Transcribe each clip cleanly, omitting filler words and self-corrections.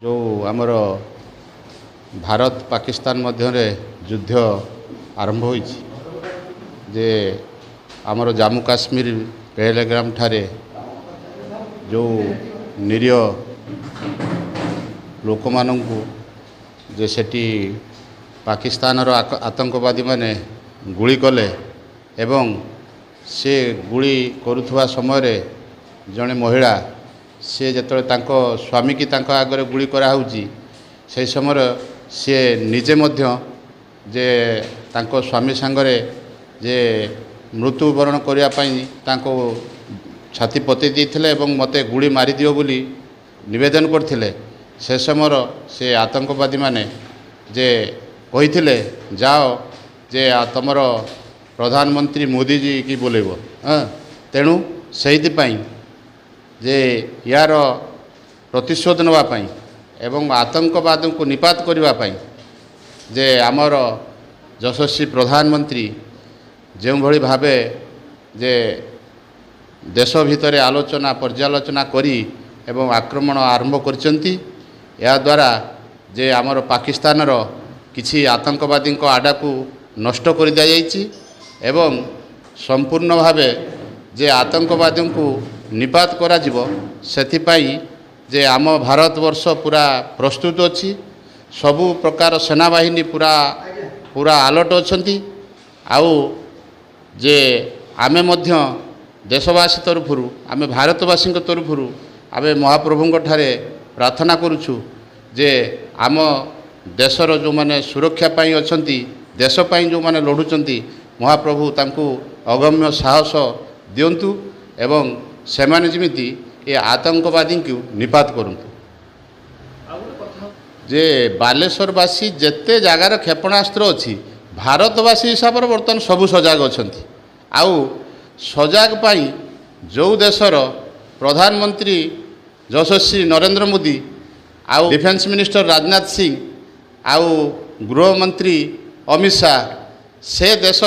जो आमर भारत पाकिस्तान मध्य युद्ध आरंभ हो जे आमर जम्मू काश्मीर पहलगाम ठारे जो निरीह लोक मानू जे सेठी पाकिस्तान आतंकवादी माने गुली कले एवं से गुली करुवा समय जड़े महिला सी जो स्वामी की आगे गुली कराऊँगी से समय सी निजे मध्य जे तांको स्वामी सांगरे जे मृत्युवरण करने छाती पति देते मते गुली मारी दियो बोली निवेदन करथिले। से समय से आतंकवादी माने जे कही जाओ जे तमर प्रधानमंत्री मोदी जी की बोलेबो तेणु से जे यार प्रतिशोध नापी एवं आतंकवाद को निपात करने जे आमर यशस्वी प्रधानमंत्री जो भली भावे जे देश भितर आलोचना पर्यालोचना करी एवं आक्रमण आरंभ करचंती या द्वारा जे आमर पाकिस्तान रो किछि आतंकवादी आडा को नष्ट कर दिया जाइछि एवं संपूर्ण भावे जे आतंकवादी को निपात करा जिवो सेथिपाई जे आम भारतवर्ष पूरा प्रस्तुत अच्छी सबु प्रकार सेनाबाहिनी पूरा पूरा अलर्ट अच्छी आउ जे आमे मध्य देशवासी तरफरु आमे भारतवासी तरफरु आमे महाप्रभु ठारे प्रार्थना करुछु जे आम देशर जो माने सुरक्षा पाई अछंती देश पाई जो माने लढुचंती महाप्रभु तांकु अगम्य साहस दियंतु एवं सेमाने जिमिति ये आतंकवादी को निपात करंतु। जे बालेश्वरवासी जेते जगार क्षेपणास्त्र अच्छी भारतवासी हिसाब से बर्तमान सबू सजग अच्छा आउ सजग पाई जो देशर प्रधानमंत्री यशस्वी नरेंद्र मोदी आउ डिफेन्स मिनिस्टर राजनाथ सिंह आउ गृहमंत्री अमित शाह से देश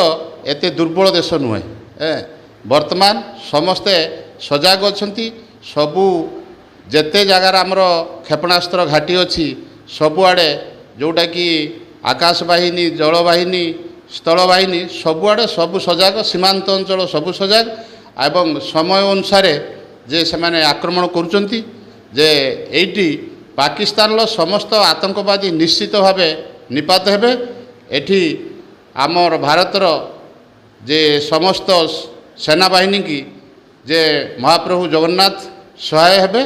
एते दुर्बल देश नुहे वर्तमान समस्ते सजग अच्छी सबू जेते जगार आमर क्षेपणास्त्र घाटी अच्छी सबुआड़े जोटा कि आकाश बाहिनी जल बाहिनी स्थल बाहिनी सबुआड़े सबू सजग सीमांत अंचल सबू सजग एवं समय अनुसार जे से माने आक्रमण करुचंती जे एटी पाकिस्तान समस्त आतंकवादी निश्चित भावे निपात हेबे। एठी आमर भारतर जे समस्त सेनाबाहिनी की जे महाप्रभु जगन्नाथ सहाय हेबे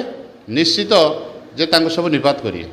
निश्चित जे तांको सब निपात करिए।